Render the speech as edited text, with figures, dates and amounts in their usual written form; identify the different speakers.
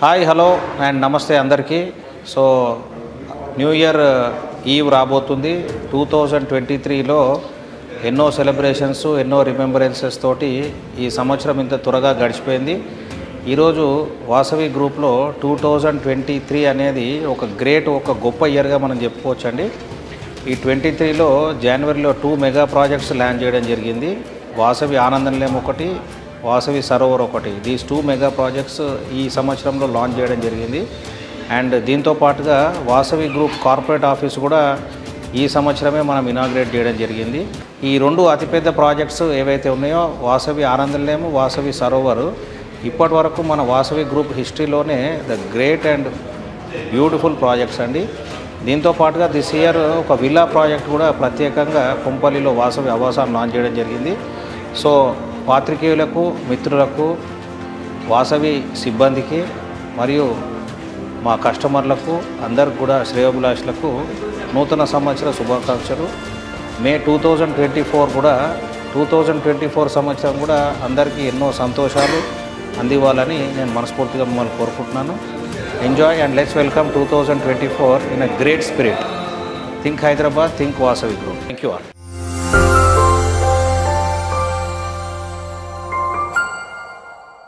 Speaker 1: Hi hello and నమస్తే అందరికీ. So new year ఈవ్ రాబోతుంది. 2023లో ఎన్నో సెలబ్రేషన్స్, ఎన్నో రిమెంబరెన్సెస్ తోటి ఈ సంవత్సరం ఇంత త్వరగా గడిచిపోయింది. ఈరోజు వాసవి గ్రూప్లో 2023 అనేది ఒక గొప్ప ఇయర్గా మనం చెప్పుకోవచ్చండి. ఈ 23లో జనవరిలో 2 మెగా ప్రాజెక్ట్స్ ల్యాండ్ చేయడం జరిగింది. వాసవి ఆనందనిలయం ఒకటి, వాసవి సరోవర్ ఒకటి. దీస్ 2 మెగా ప్రాజెక్ట్స్ ఈ సంవత్సరంలో లాంచ్ చేయడం జరిగింది. అండ్ దీంతో పాటుగా వాసవి గ్రూప్ కార్పొరేట్ ఆఫీస్ కూడా ఈ సంవత్సరమే మనం ఇనాగ్రేట్ చేయడం జరిగింది. ఈ 2 అతిపెద్ద ప్రాజెక్ట్స్ ఏవైతే ఉన్నాయో వాసవి ఆనందనిలయం, వాసవి సరోవర్ ఇప్పటి వరకు మన వాసవి గ్రూప్ హిస్టరీలోనే the great and beautiful projects అండి. దీంతో పాటుగా దిస్ ఇయర్ ఒక విల్లా ప్రాజెక్ట్ కూడా ప్రత్యేకంగా కొంపల్లిలో వాసవి ఆవాసాన్ని లాంచ్ చేయడం జరిగింది. సో పాత్రికేయులకు, మిత్రులకు, వాసవి సిబ్బందికి మరియు మా కస్టమర్లకు అందరికి కూడా శ్రేయోభిలాషులకు నూతన సంవత్సర శుభాకాంక్షలు. మే 2024 సంవత్సరం కూడా అందరికీ ఎన్నో సంతోషాలు అందివ్వాలని నేను మనస్ఫూర్తిగా మిమ్మల్ని కోరుకుంటున్నాను. Enjoy and let's welcome 2024 in a great spirit. Think Hyderabad, think Vasavi group. Thank you all.